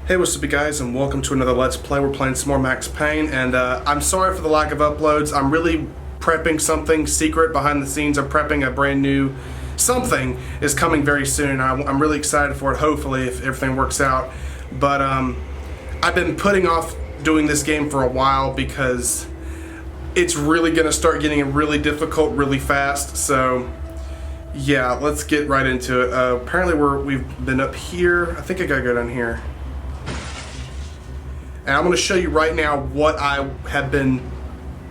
Hey, what's up you guys, and welcome to another Let's Play. We're playing some more Max Payne, and I'm sorry for the lack of uploads. I'm really prepping something secret behind the scenes. I'm prepping a brand new something is coming very soon. I'm really excited for it, hopefully, if everything works out. But I've been putting off doing this game for a while because it's really going to start getting really difficult really fast. So yeah, let's get right into it. Apparently we've been up here. I think I gotta go down here. And I'm going to show you right now what I have been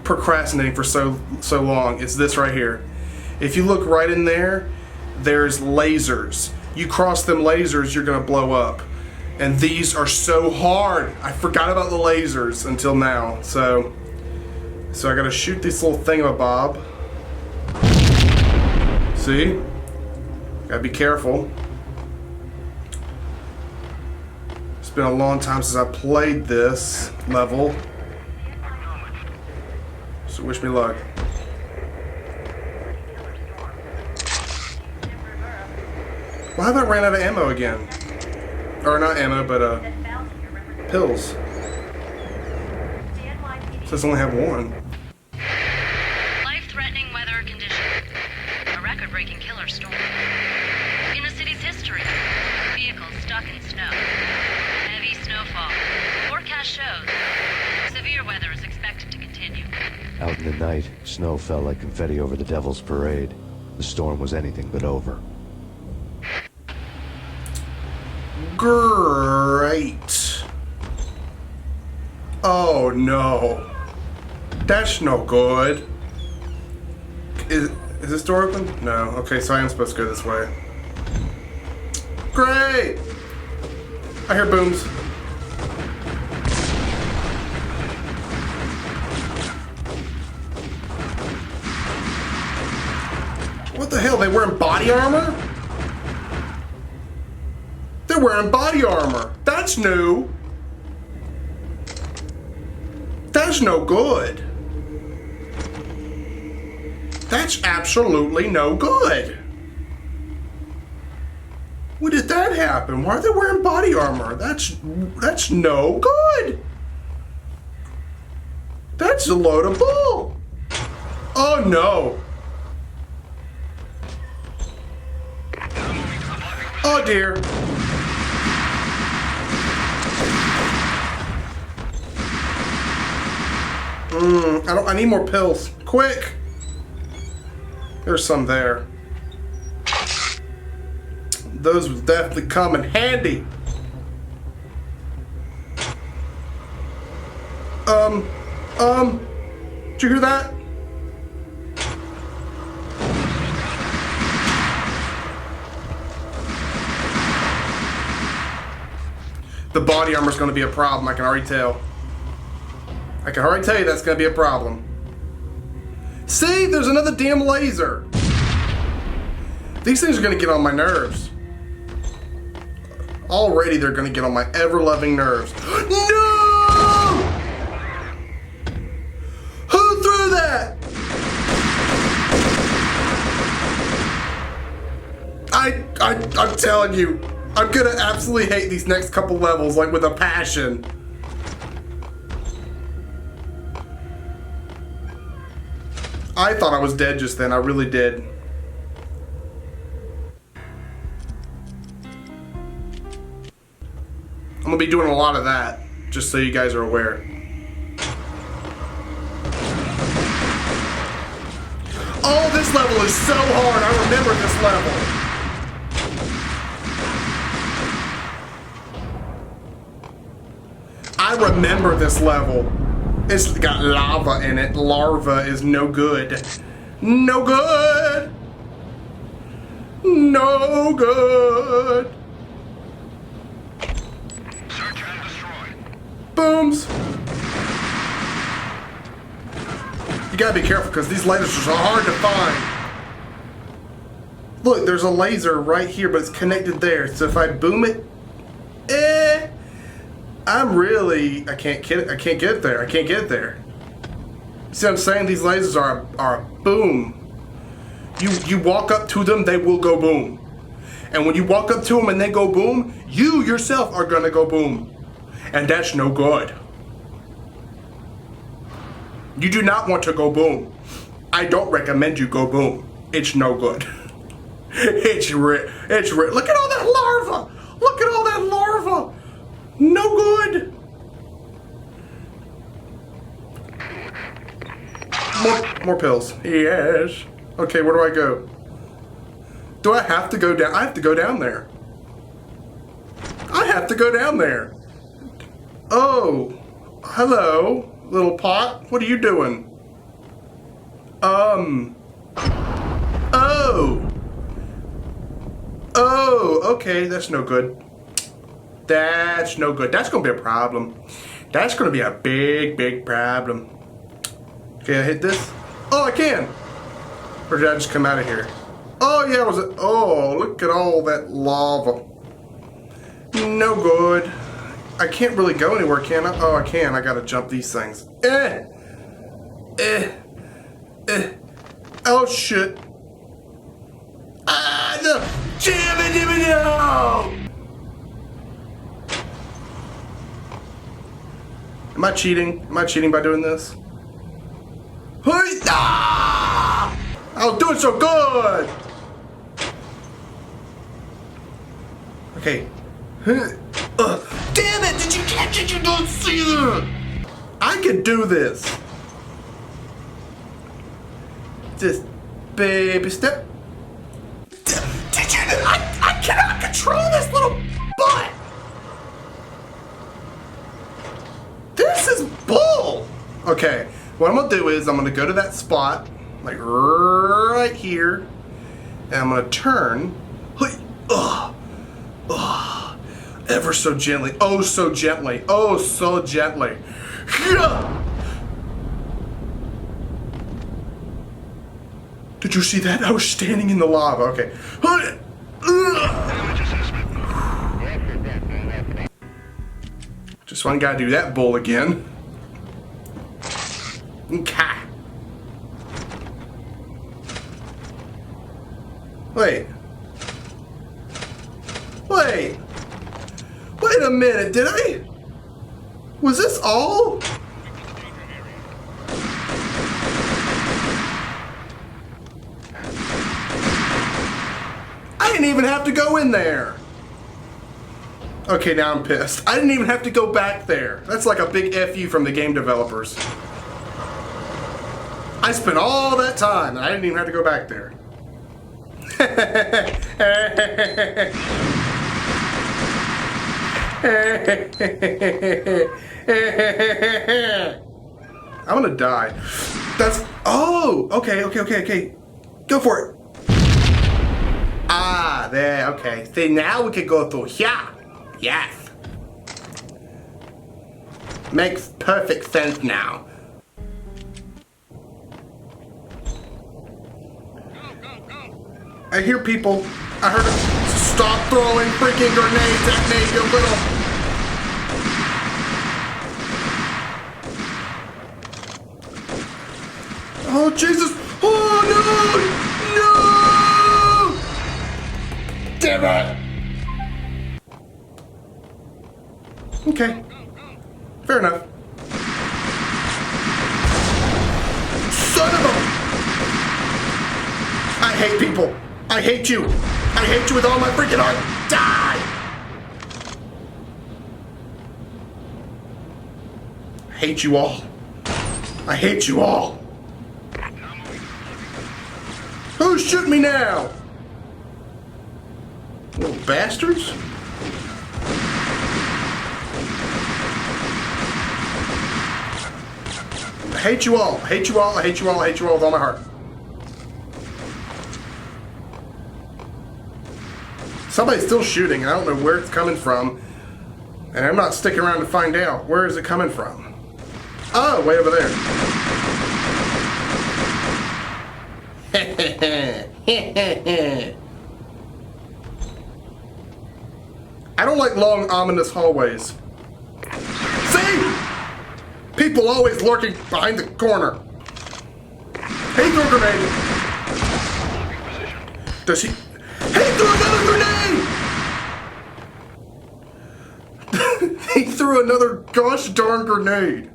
procrastinating for so long. It's this right here. If you look right in there, there's lasers. You cross them lasers, you're going to blow up. And these are so hard. I forgot about the lasers until now. So I got to shoot this little thingamabob. See? Got to be careful. It's been a long time since I played this level, so wish me luck. Well, how about I ran out of ammo again? Or not ammo, but pills. It says I only have one. Life-threatening weather conditions. A record-breaking killer storm. In the city's history, vehicles stuck in snow. Heavy snowfall. Forecast shows severe weather is expected to continue. Out in the night, snow fell like confetti over the Devil's Parade. The storm was anything but over. Great. Oh no. That's no good. Is this door open? No. Okay, so I am supposed to go this way. Great! I hear booms. What the hell? They wearing body armor? They're wearing body armor. That's new. That's no good. That's absolutely no good. When did that happen? Why are they wearing body armor? That's no good. That's a load of bull. Oh no. Oh dear. I need more pills. Quick. There's some there. Those would definitely come in handy. Did you hear that? The body armor is going to be a problem, I can already tell. I can already tell you that's going to be a problem. See, there's another damn laser. These things are going to get on my nerves. Already they're going to get on my ever-loving nerves. No! Who threw that? I'm telling you, I'm going to absolutely hate these next couple levels, like with a passion. I thought I was dead just then, I really did. I'm gonna be doing a lot of that, just so you guys are aware. Oh, this level is so hard, I remember this level. I remember this level. It's got lava in it. Larva is no good. No good. No good. Search and destroy. Booms. You gotta be careful because these lasers are hard to find. Look, there's a laser right here, but it's connected there. So if I boom it, I can't get it. I can't get it there. I can't get it there. See what I'm saying? These lasers are boom. You walk up to them, they will go boom. And when you walk up to them and they go boom, you yourself are gonna go boom. And that's no good. You do not want to go boom. I don't recommend you go boom. It's no good. It's look at all that larva. Look at all that larva. No good. More pills. Yes. Okay, where do I go? Do I have to go down? I have to go down there. I have to go down there. Oh. Hello, little pot. What are you doing? Oh. Oh, okay, that's no good. That's no good. That's gonna be a problem. That's gonna be a big, big problem. Can I hit this? Oh, I can. Or did I just come out of here? Oh, yeah, was it? Oh, look at all that lava. No good. I can't really go anywhere, can I? Oh, I can. I gotta jump these things. Oh, shit. Ah, no. Jimmy, no! Am I cheating? Am I cheating by doing this? Hey, ah! I was doing so good! Okay. Damn it! Did you not see that? I can do this. Just baby step. Did you? I cannot control this little butt. This is bull. Okay. What I'm gonna do is I'm gonna go to that spot, like right here, and I'm gonna turn. Ever so gently. Oh, so gently. Oh, so gently. Did you see that? I was standing in the lava. Okay. Just one guy do that bull again. Okay. Wait. Wait a minute, did I? Was this all? I didn't even have to go in there. Okay, now I'm pissed. I didn't even have to go back there. That's like a big FU from the game developers. I spent all that time and I didn't even have to go back there. I'm gonna die. That's, oh, okay. Go for it. Ah, there, okay. See, now we can go through here. Yes. Makes perfect sense now. I hear people. I heard it. Stop throwing freaking grenades at me, you little. Oh, Jesus. Oh, no. Damn it. Okay. Fair enough. Son of a... I hate people. I hate you. I hate you with all my freaking heart. Die! I hate you all. I hate you all. Who's shooting me now? Little bastards. I hate you all. I hate you all. I hate you all. I hate you all with all my heart. Somebody's still shooting, and I don't know where it's coming from. And I'm not sticking around to find out. Where is it coming from? Oh, way over there. I don't like long, ominous hallways. See? People always lurking behind the corner. Hey, throw a grenade. Does he? Hey, throw another grenade! He threw another gosh darn grenade.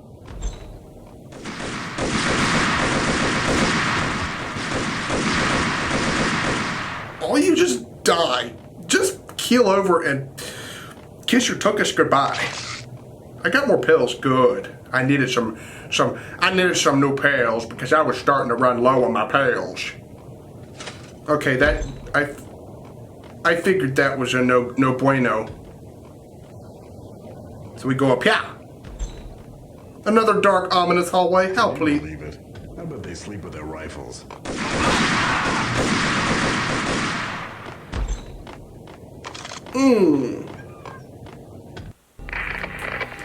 All you just die. Just keel over and kiss your tuckish goodbye. I got more pills. Good. I needed some new pills because I was starting to run low on my pills. Okay, that I figured that was a no bueno. So we go up here. Another dark, ominous hallway. How please? Believe it. I bet they sleep with their rifles.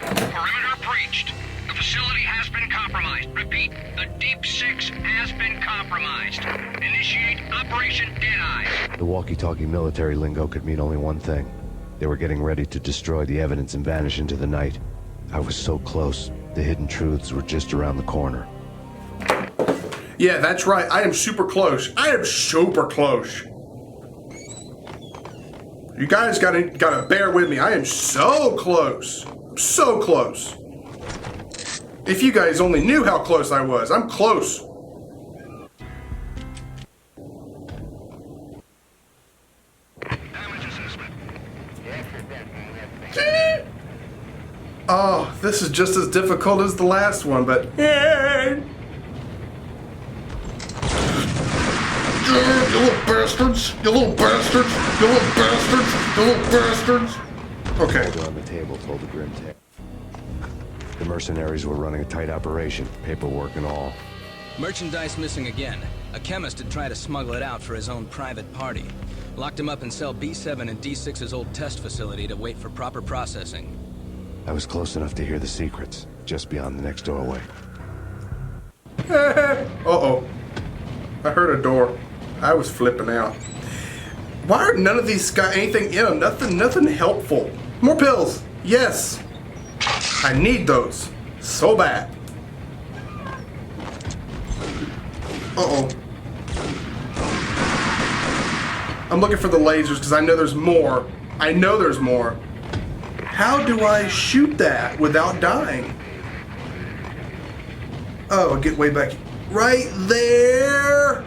Perimeter breached. The facility has been compromised. Repeat, the Deep Six has been compromised. Initiate Operation Deadeye. The walkie-talkie military lingo could mean only one thing. They were getting ready to destroy the evidence and vanish into the night. I was so close. The hidden truths were just around the corner. Yeah, that's right. I am super close. I am super close. You guys gotta bear with me. I am so close. So close. If you guys only knew how close I was. I'm close. Damage assessment. Oh, this is just as difficult as the last one, but... You little bastards! You little bastards! You little bastards! You little bastards! Okay. Folder on the table told a grim tale. The mercenaries were running a tight operation, paperwork and all. Merchandise missing again. A chemist had tried to smuggle it out for his own private party. Locked him up in cell B7 in D6's old test facility to wait for proper processing. I was close enough to hear the secrets, just beyond the next doorway. Uh-oh. I heard a door. I was flipping out. Why are none of these got anything in them? Nothing helpful. More pills. Yes. I need those. So bad. Uh-oh. I'm looking for the lasers because I know there's more. I know there's more. How do I shoot that without dying? Oh, I'll get way back. Right there.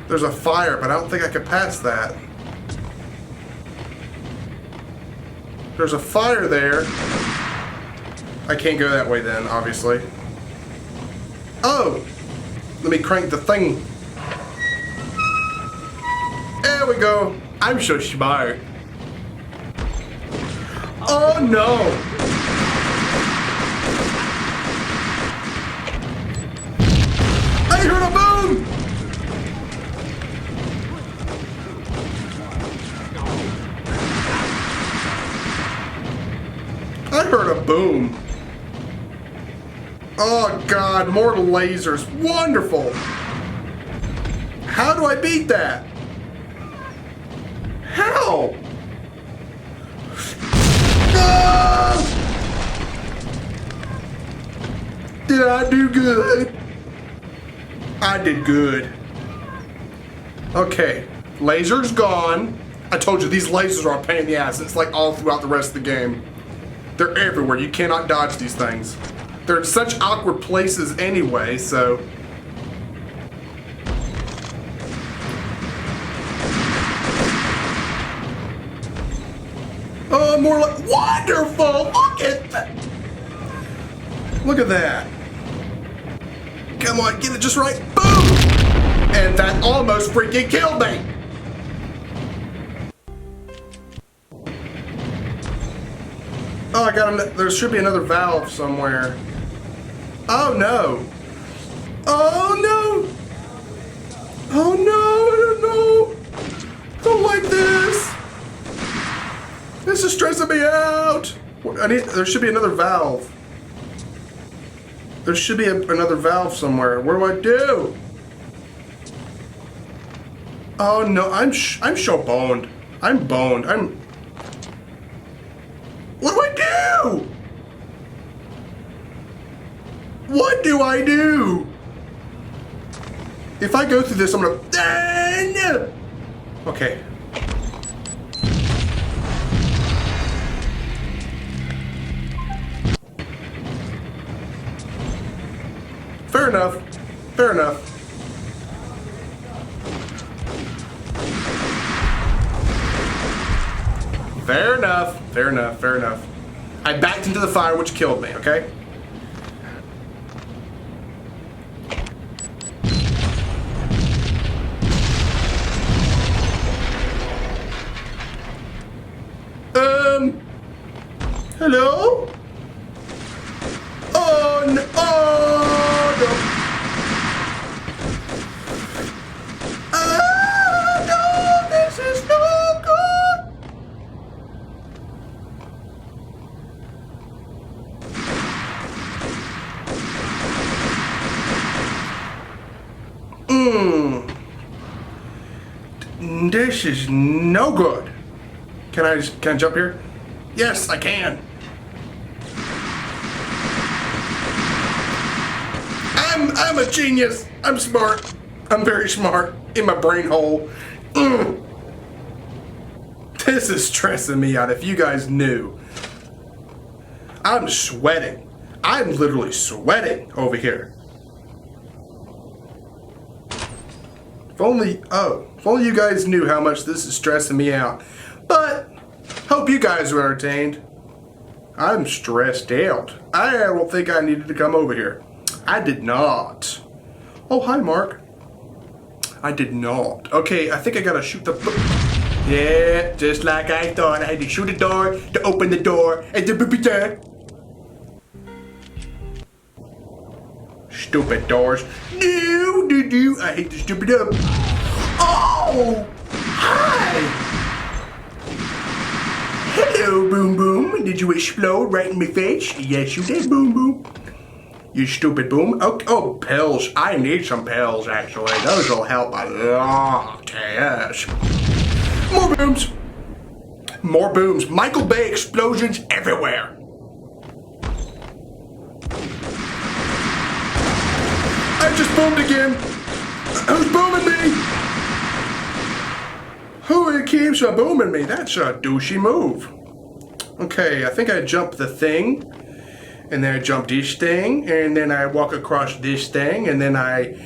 There's a fire, but I don't think I could pass that. There's a fire there. I can't go that way then, obviously. Oh! Let me crank the thing. There we go. I'm so smart. Oh no! I heard a boom! I heard a boom. Oh god, more lasers. Wonderful. How do I beat that? How? Ah! Did I do good? I did good. Okay, lasers gone. I told you these lasers are a pain in the ass. It's like all throughout the rest of the game. They're everywhere. You cannot dodge these things. They're in such awkward places anyway, so... Oh, more like... Wonderful! Look at that! Look at that. Come on, get it just right. Boom! And that almost freaking killed me! Oh, I got there should be another valve somewhere. Oh no! Oh no! Oh no! No! Don't like this! This is stressing me out! There should be another valve. There should be another valve somewhere. What do I do? Oh no! I'm so boned. I'm boned. What do I do? What do I do? If I go through this, I'm gonna... Okay. Fair enough. Fair enough. Fair enough. Fair enough. Fair enough. I backed into the fire, which killed me, okay? Hello? Oh, no. Oh, no. No, this is no good. This is no good. Can I jump here? Yes, I can. I'm a genius. I'm smart. I'm very smart in my brain hole. This is stressing me out. If you guys knew, I'm sweating. I'm literally sweating over here. If only you guys knew how much this is stressing me out. But hope you guys were entertained. I'm stressed out. I don't think I needed to come over here. I did not. Oh, hi, Mark. I did not. Okay, I think I gotta shoot the... Yeah, just like I thought. I had to shoot the door to open the door and to return. Stupid doors. No. I hate the stupid door. Oh! Hi! Hello, Boom Boom. Did you explode right in my face? Yes, you did, Boom Boom. You stupid Boom. Oh, pills. I need some pills, actually. Those will help a lot. Yes. More booms. More booms. Michael Bay explosions everywhere. I just boomed again. Who's booming me? Who keeps booming me? That's a douchey move. Okay, I think I jumped the thing. And then I jump this thing, and then I walk across this thing, and then I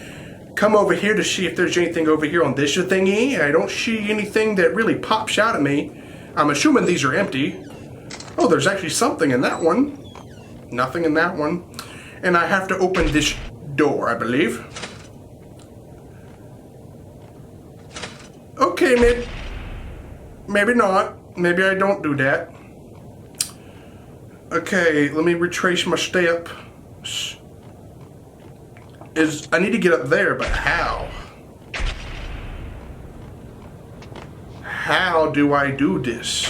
come over here to see if there's anything over here on this thingy. I don't see anything that really pops out at me. I'm assuming these are empty. Oh, there's actually something in that one. Nothing in that one. And I have to open this door, I believe. Okay, maybe not. Maybe I don't do that. Okay, let me retrace my steps. I need to get up there, but how? How do I do this?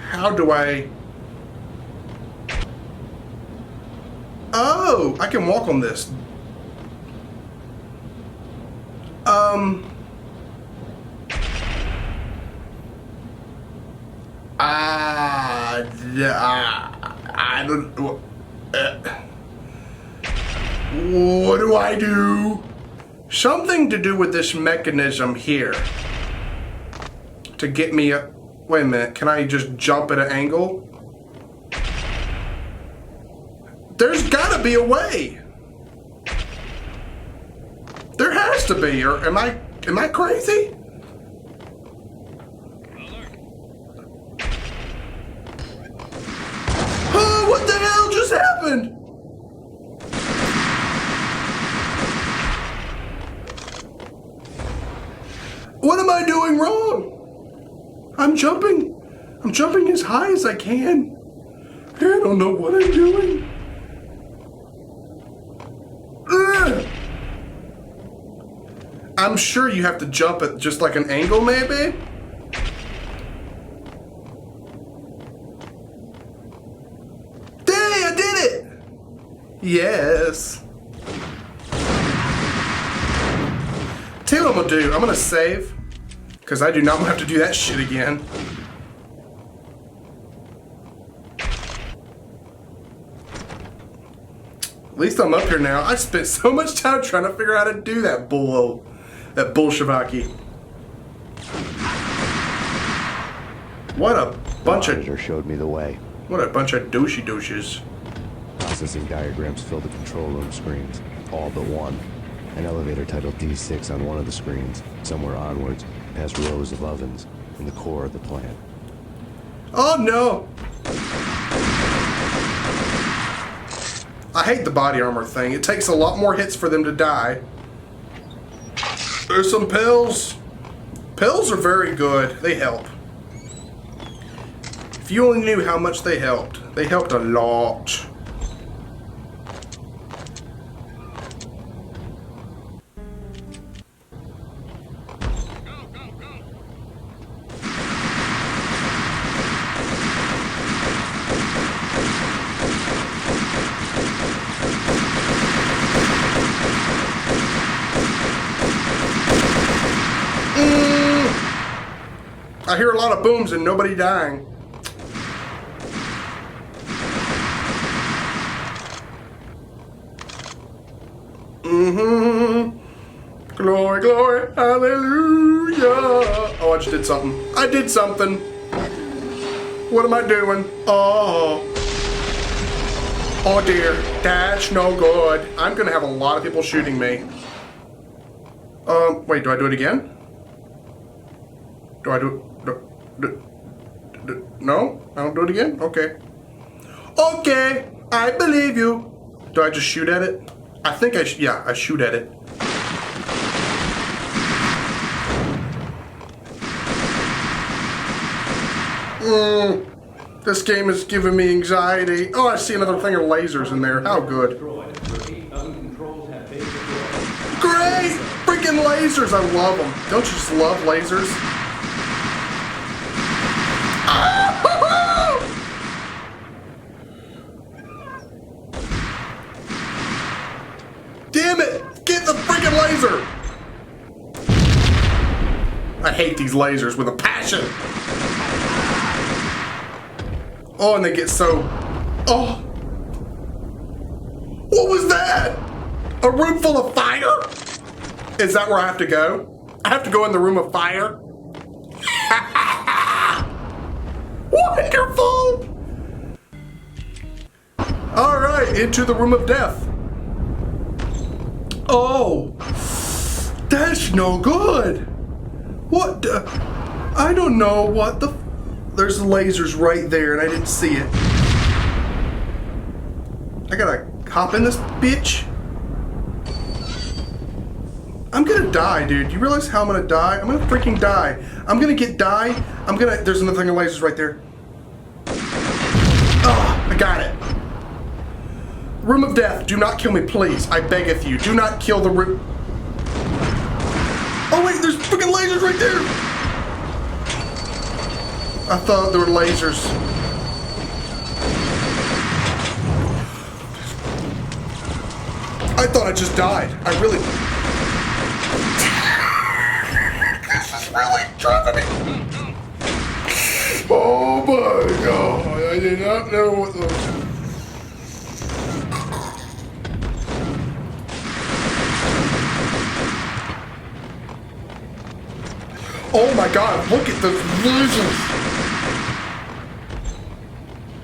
How do I... Oh, I can walk on this. I don't... what do I do? Something to do with this mechanism here. To get me up... Wait a minute, can I just jump at an angle? There's gotta be a way. There has to be, or am I crazy? Oh, what the hell just happened? What am I doing wrong? I'm jumping as high as I can. I don't know what I'm doing. Ugh. I'm sure you have to jump at just like an angle, maybe? Dang, I did it! Yes. Tell you what I'm gonna do. I'm gonna save. Because I do not want to have to do that shit again. At least I'm up here now. I spent so much time trying to figure out how to do that bullshivaki. What a bunch of... Monitor showed me the way. What a bunch of douches. processing diagrams fill the control room screens, all but one. An elevator titled D6 on one of the screens, somewhere onwards, past rows of ovens, in the core of the plant. Oh no! I hate the body armor thing. It takes a lot more hits for them to die. There's some pills. Pills are very good. They help. If you only knew how much they helped. They helped a lot. I hear a lot of booms and nobody dying. Glory, glory, hallelujah. Oh, I just did something. I did something. What am I doing? Oh. Oh dear, that's no good. I'm gonna have a lot of people shooting me. Wait, do I do it again? Do I do no? I don't do it again? Okay. Okay, I believe you. Do I just shoot at it? I think yeah, I shoot at it. This game is giving me anxiety. Oh, I see another thing of lasers in there. How good. Great! Freaking lasers, I love them. Don't you just love lasers? Damn it! Get the freaking laser! I hate these lasers with a passion. Oh, and they get so... Oh! What was that? A room full of fire? Is that where I have to go? I have to go in the room of fire? Wonderful! Alright, into the room of death. Oh! That's no good! What the... I don't know what the... There's lasers right there and I didn't see it. I gotta hop in this bitch. I'm gonna die, dude. You realize how I'm gonna die? I'm gonna freaking die. I'm gonna die. There's another thing of lasers right there. Oh, I got it. Room of death, do not kill me, please. I beggeth you. Do not kill the room. Oh wait, there's freaking lasers right there. I thought there were lasers. I thought I just died. I really... This is really driving me. Oh my god, I did not know what the... Oh my god, look at the lasers!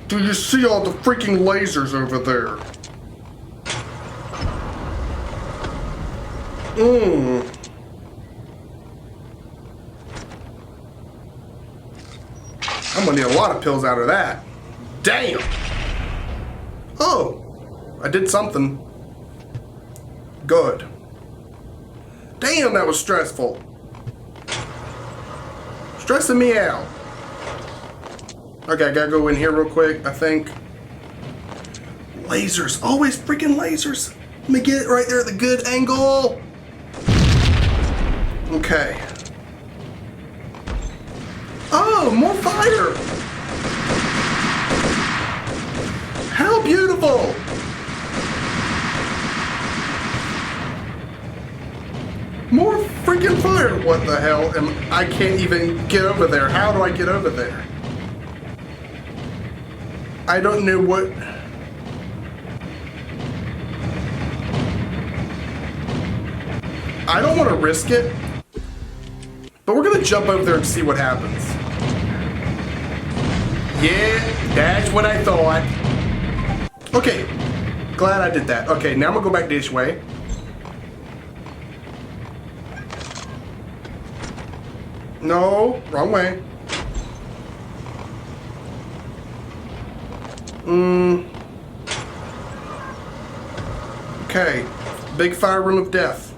Do you see all the freaking lasers over there? I'm gonna need a lot of pills out of that. Damn! Oh, I did something. Good. Damn, that was stressful. Stressing me out. Okay, I gotta go in here real quick, I think. Lasers, always freaking lasers. Let me get it right there at the good angle. Okay. Oh, more fire! How beautiful! More freaking fire! What the hell? I can't even get over there. How do I get over there? I don't know what... I don't want to risk it, but we're gonna jump over there and see what happens. Yeah, that's what I thought. Okay, Glad I did that. Okay, now I'm gonna go back this way. No, wrong way. Okay, big fire room of death.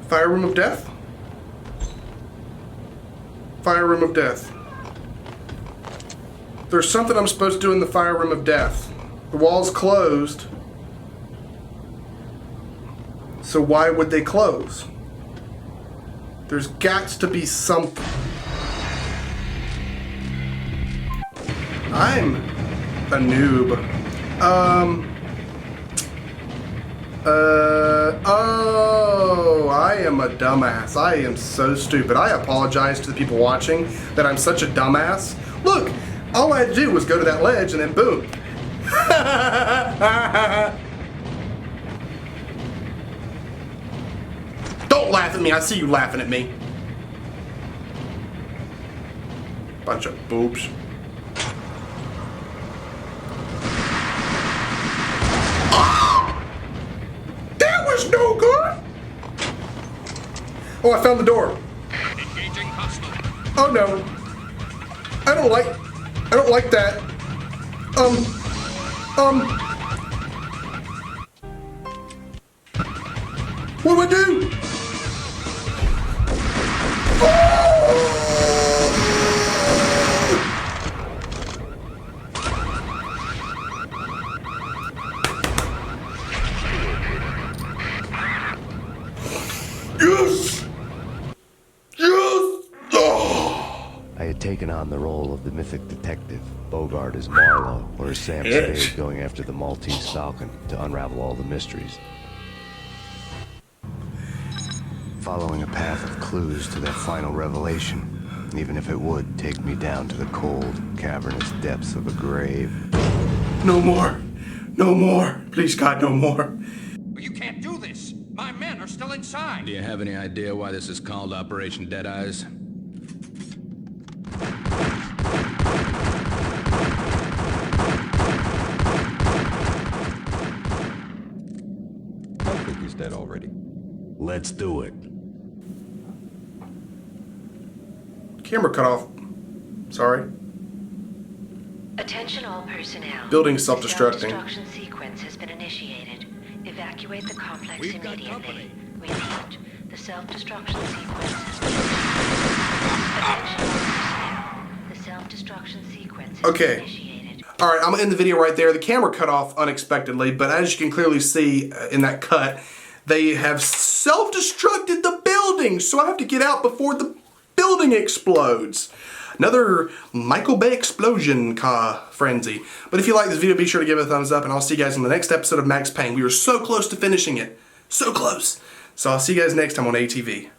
Fire room of death? Fire room of death. There's something I'm supposed to do in the fire room of death. The wall's closed. So why would they close? There's got to be something. I'm a noob. Oh, I am a dumbass. I am so stupid. I apologize to the people watching that I'm such a dumbass. Look, all I had to do was go to that ledge and then boom. Don't laugh at me. I see you laughing at me. Bunch of boobs. No good. Oh, I found the door. Engaging hostile. Oh no. I don't like that. What do I do? Yes! Yes! Oh! I had taken on the role of the mythic detective, Bogart as Marlowe, or as Sam Spade going after the Maltese Falcon to unravel all the mysteries. Following a path of clues to that final revelation, even if it would take me down to the cold, cavernous depths of a grave. No more. No more. Please, God, no more. You can't do this. My men are still inside. Do you have any idea why this is called Operation Deadeyes? I think he's dead already. Let's do it. Camera cut off. Sorry. Attention all personnel. Building self-destructing. The self-destruction sequence has been initiated. Evacuate the complex We've got immediately. company. Repeat. The self-destruction sequence has been initiated. Attention all personnel. The self-destruction sequence has Okay. been initiated. Alright, I'm going to end the video right there. The camera cut off unexpectedly, but as you can clearly see in that cut, they have self-destructed the building, so I have to get out before the building explodes. Another Michael Bay explosion frenzy. But if you like this video, be sure to give it a thumbs up, and I'll see you guys in the next episode of Max Payne. We were so close to finishing it. So close. So I'll see you guys next time on ATV.